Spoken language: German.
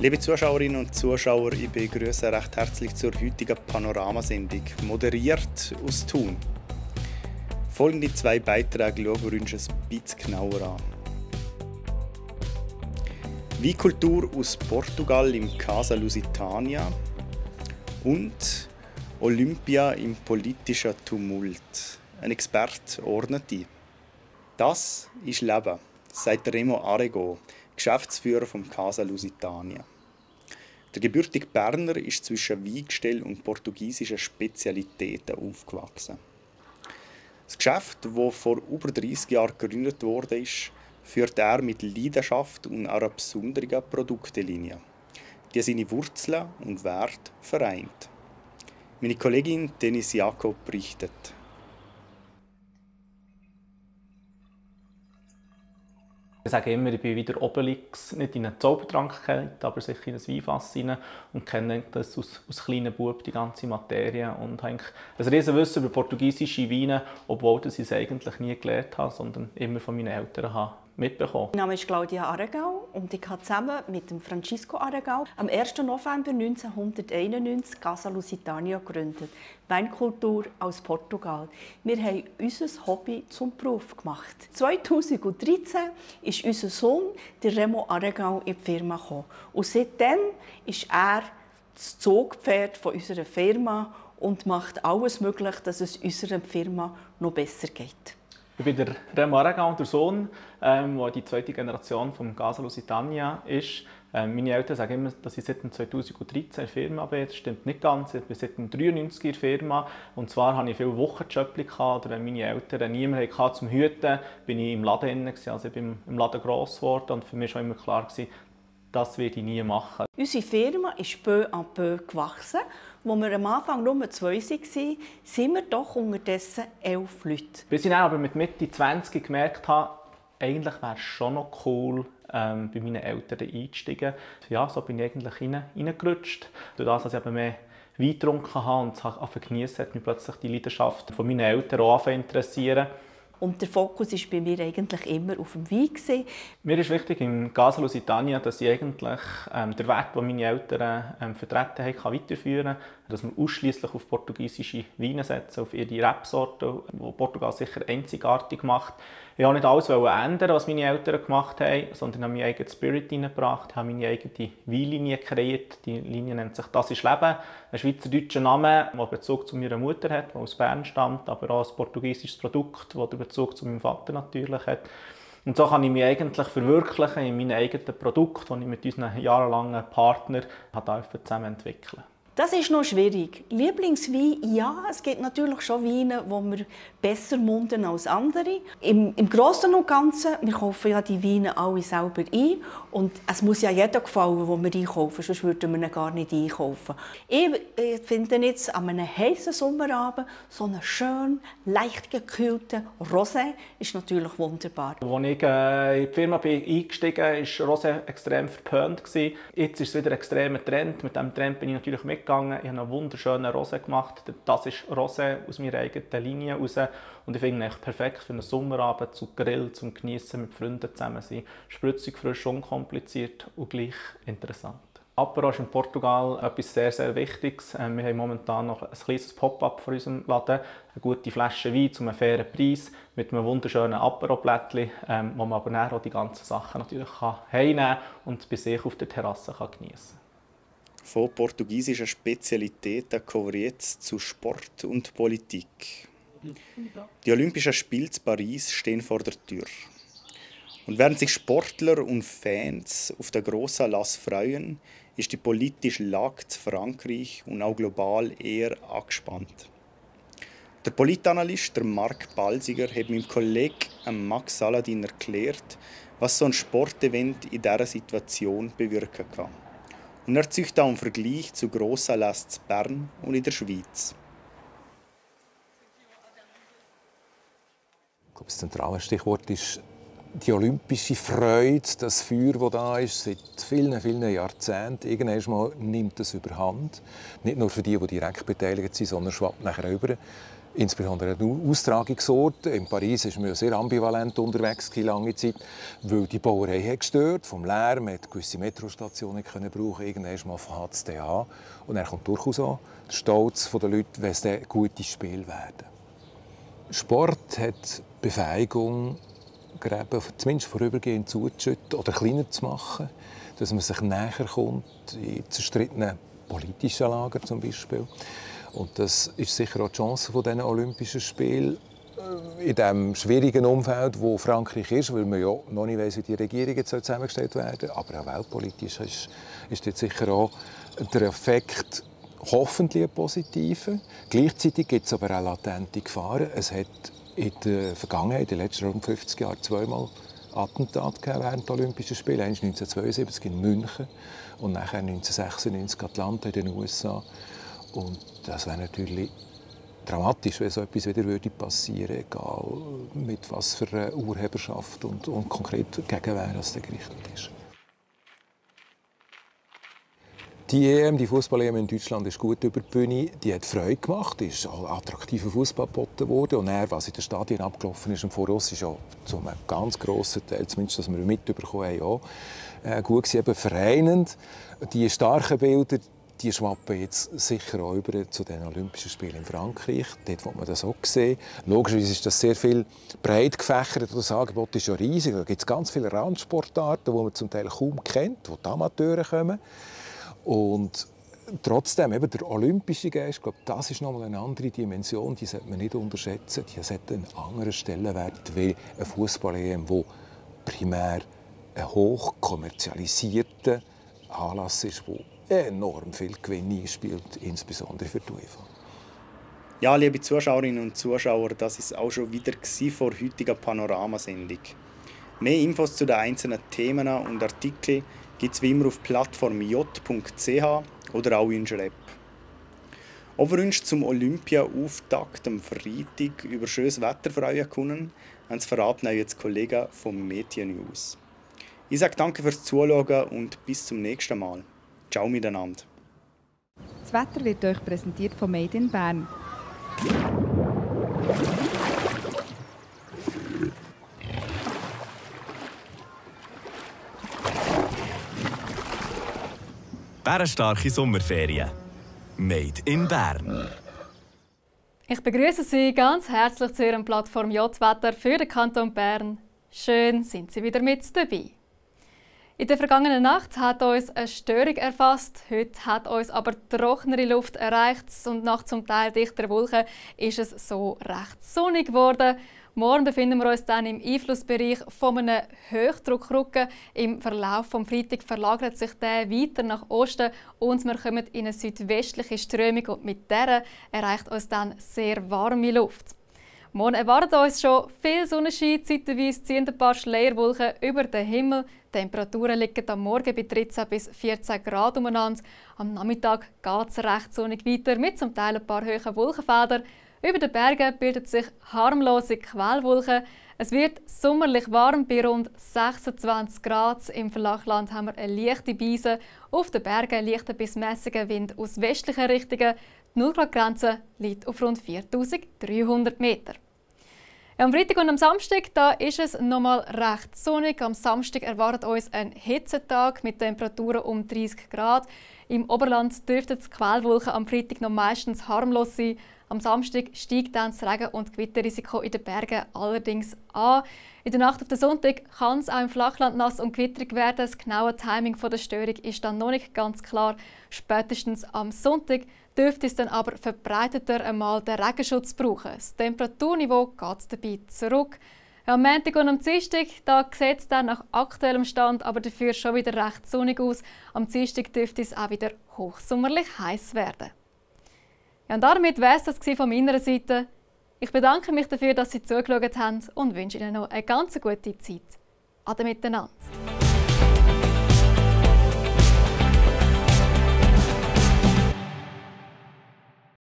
Liebe Zuschauerinnen und Zuschauer, ich begrüße recht herzlich zur heutigen Panoramasendung, moderiert aus Thun. Folgende 2 Beiträge schauen wir uns ein bisschen genauer an. Weinkultur aus Portugal im Casa Lusitania und Olympia im politischen Tumult. Ein Experte ordnet ein. Das ist Leben, sagt Remo Arego, Geschäftsführer vom Casa Lusitania. Der gebürtige Berner ist zwischen Weingestell und portugiesischen Spezialitäten aufgewachsen. Das Geschäft, das vor über 30 Jahren gegründet wurde, führt er mit Leidenschaft und einer besonderen Produktlinie, die seine Wurzeln und Werte vereint. Meine Kollegin Denise Jakob berichtet. Ich sage immer, ich bin wie der Obelix, nicht in eine Zaubertrank gekehrt, aber sicher in ein Weinfass rein und kenne das aus kleinen Bub, die ganze Materie. Und habe ein riesen Wissen über portugiesische Weine, obwohl ich es eigentlich nie gelernt habe, sondern immer von meinen Eltern habe mitbekommen. Mein Name ist Claudia Arregau und ich habe zusammen mit dem Francisco Arregau am 1. November 1991 Casa Lusitania gegründet. Weinkultur aus Portugal. Wir haben unser Hobby zum Beruf gemacht. 2013 ist unser Sohn, der Remo Arregau, in die Firma gekommen. Und seitdem ist er das Zugpferd von unserer Firma und macht alles möglich, dass es unserer Firma noch besser geht. Ich bin der Remo Arregau, der Sohn, der die zweite Generation vom Casa Lusitania ist. Meine Eltern sagen immer, dass ich seit 2013 in der Firma bin. Das stimmt nicht ganz. Ich bin seit 1993 in der Firma. Und zwar hatte ich viele Wochenjobs. Oder wenn meine Eltern niemanden hatten zum Hüten, bin ich im Laden. Also ich bin im Laden gross geworden. Und für mich war immer klar, das werde ich nie machen. Unsere Firma ist peu à peu gewachsen. Als wir am Anfang nur 2 waren, sind wir doch unterdessen 11 Leute. Bis ich dann aber mit Mitte 20 gemerkt habe, eigentlich wäre es schon noch cool, bei meinen Eltern einzusteigen. Ja, so bin ich eigentlich reingerutscht. Durch das, dass ich eben mehr Wein getrunken habe und es geniessen, hat mich plötzlich die Leidenschaft von meinen Eltern auch interessieren. Und der Fokus war bei mir eigentlich immer auf dem Wein. Mir ist wichtig im Casa Lusitania, dass ich eigentlich den Wert, den meine Eltern vertreten haben, weiterführen kann. Dass wir ausschließlich auf portugiesische Weine setzen, auf ihre Rebsorten, die Portugal sicher einzigartig macht. Ich wollte nicht alles ändern, was meine Eltern gemacht haben, sondern habe meinen eigenen Spirit hineingebracht, habe meine eigene Weinlinie kreiert. Die Linie nennt sich «Das ist Leben», ein schweizerdeutscher Name, der Bezug zu meiner Mutter hat, die aus Bern stammt, aber auch ein portugiesisches Produkt, das den Bezug zu meinem Vater natürlich hat. Und so kann ich mich eigentlich verwirklichen in meinen eigenen Produkten, die ich mit unseren jahrelangen Partnern zusammen entwickeln durfte. Das ist noch schwierig. Lieblingswein, ja, es gibt natürlich schon Weine, die wir besser munden als andere. Im Großen und Ganzen, wir kaufen ja die Weine alle selber ein. Und es muss ja jeder gefallen, den wir einkaufen, sonst würden wir ihn gar nicht einkaufen. Ich finde jetzt an einem heißen Sommerabend so einen schön, leicht gekühlten Rosé ist natürlich wunderbar. Als ich in die Firma eingestiegen bin, war Rosé extrem verpönt. Jetzt ist es wieder ein extremer Trend. Mit diesem Trend bin ich natürlich mitgegangen. Ich habe einen wunderschönen Rosé gemacht. Das ist Rosé aus meiner eigenen Linie heraus. Und ich finde ihn perfekt für einen Sommerabend, zum Grill, zum Geniessen, mit Freunden zusammen sein. Spritzig, frisch, unkompliziert und gleich interessant. Apero ist in Portugal etwas sehr, sehr Wichtiges. Wir haben momentan noch ein kleines Pop-up vor unserem Laden. Eine gute Flasche Wein zu einem fairen Preis mit einem wunderschönen Apero-Plättchen, wo man aber dann auch die ganzen Sachen natürlich heimnehmen kann und bei sich auf der Terrasse geniessen kann. Von portugiesischen Spezialitäten kommen wir jetzt zu Sport und Politik. Die Olympischen Spiele in Paris stehen vor der Tür. Und während sich Sportler und Fans auf den grossen Anlass freuen, ist die politische Lage in Frankreich und auch global eher angespannt. Der Politanalyst Marc Balsiger hat meinem Kollegen Max Saladin erklärt, was so ein Sportevent in dieser Situation bewirken kann. Und er zieht auch einen Vergleich zu Grossanlässen in Bern und in der Schweiz. Ich glaube, das zentrale Stichwort ist die olympische Freude, das Feuer, das da ist, seit vielen, vielen Jahrzehnten. Irgendwann mal nimmt es überhand. Nicht nur für die direkt beteiligt sind, sondern schwappt nachher über. insbesondere an Austragungsorten. In Paris war man ja sehr ambivalent unterwegs lange Zeit, weil die Bauerei hat gestört vom Lärm, man hat gewisse Metrostationen können brauchen. Irgendwann mal fängt es an. Und dann kommt durchaus an der Stolz der Leute, wenn es dann gute Spiele werden. Sport hat Befähigung, Gräben zumindest vorübergehend zuzuschütten oder kleiner zu machen, dass man sich näher kommt, in zerstrittenen politischen Lager zum Beispiel. Und das ist sicher auch die Chance von diesen Olympischen Spielen in diesem schwierigen Umfeld, wo Frankreich ist, weil man ja noch nicht weiss, wie die Regierung zusammengestellt werden soll. Aber auch weltpolitisch ist dort sicher auch der Effekt hoffentlich ein positiver. Gleichzeitig gibt es aber auch latente Gefahren. Es hat in der Vergangenheit, in den letzten rund 50 Jahren, zweimal Attentate während der Olympischen Spiele. Eines 1972 in München und nachher 1996 in Atlanta in den USA. Und das wäre natürlich dramatisch, wenn so etwas wieder passieren würde, egal mit was für einer Urheberschaft und konkret Gegenwehr das gerichtet ist. Die EM, die Fußball-EM in Deutschland, ist gut über die Bühne. Die hat Freude gemacht, ist auch attraktiver Fußball geboten worden. Und dann, was in den Stadien abgelaufen ist im Voraus, ist auch zu einem ganz grossen Teil, zumindest dass wir mitbekommen haben, auch gut gewesen. Eben vereinend. Die starken Bilder, die schwappen jetzt sicher auch über zu den Olympischen Spielen in Frankreich. Dort will man das auch sehen. Logischerweise ist das sehr viel breit gefächert. Das Angebot ist ja riesig. Da gibt es ganz viele Randsportarten, die man zum Teil kaum kennt, wo die Amateure kommen. Und trotzdem, eben der olympische Geist, ich glaube, das ist nochmal eine andere Dimension, die sollte man nicht unterschätzen. Die sollte einen anderen Stellenwert wie ein Fußball-EM, wo primär ein hoch kommerzialisierter Anlass ist, wo enorm viel Gewinn einspielt, insbesondere für die UEFA. Ja, liebe Zuschauerinnen und Zuschauer, das ist auch schon wieder vor heutiger Panoramasendung. Mehr Infos zu den einzelnen Themen und Artikeln gibt es wie immer auf plattform j.ch oder auch in unserer App. Ob wir uns zum Olympia-Auftakt am Freitag über schönes Wetter freuen können, verraten auch jetzt Kollegen vom Media News. Ich sage danke fürs Zuschauen und bis zum nächsten Mal. Ciao miteinander. Das Wetter wird euch präsentiert von Made in Bern. Bärenstarke Sommerferien. Made in Bern. Ich begrüße Sie ganz herzlich zu Ihrem Plattform J-Wetter für den Kanton Bern. Schön sind Sie wieder mit dabei. In der vergangenen Nacht hat uns eine Störung erfasst. Heute hat uns aber trockenere Luft erreicht und nach zum Teil dichteren Wolken ist es so recht sonnig geworden. Morgen befinden wir uns dann im Einflussbereich von einem Hochdruckrücken. Im Verlauf des Freitags verlagert sich der weiter nach Osten und wir kommen in eine südwestliche Strömung und mit der erreicht uns dann sehr warme Luft. Morgen erwartet uns schon viel Sonnenschein, zeitweise ziehen ein paar Schleierwolken über den Himmel. Die Temperaturen liegen am Morgen bei 13 bis 14 Grad umeinander. Am Nachmittag geht es recht sonnig weiter mit zum Teil ein paar hohen Wolkenfeldern. Über den Bergen bilden sich harmlose Quellwolken. Es wird sommerlich warm bei rund 26 Grad. Im Flachland haben wir eine leichte Brise. Auf den Bergen leichter bis mäßiger Wind aus westlichen Richtungen. Die 0-Grad-Grenze liegt auf rund 4300 Meter. Am Freitag und am Samstag da ist es noch mal recht sonnig. Am Samstag erwartet uns ein Hitzetag mit Temperaturen um 30 Grad. Im Oberland dürften die Quellwolken am Freitag noch meistens harmlos sein. Am Samstag steigt dann das Regen- und Gewitterrisiko in den Bergen allerdings an. In der Nacht auf den Sonntag kann es auch im Flachland nass und gewitterig werden. Das genaue Timing der Störung ist dann noch nicht ganz klar. Spätestens am Sonntag dürfte es dann aber verbreiteter einmal den Regenschutz brauchen. Das Temperaturniveau geht dabei zurück. Am Montag und am Dienstag sieht es dann nach aktuellem Stand aber dafür schon wieder recht sonnig aus. Am Dienstag dürfte es auch wieder hochsommerlich heiß werden. Ja, und damit wäre es das von meiner Seite. Ich bedanke mich dafür, dass Sie zugeschaut haben und wünsche Ihnen noch eine ganz gute Zeit. Ade miteinander.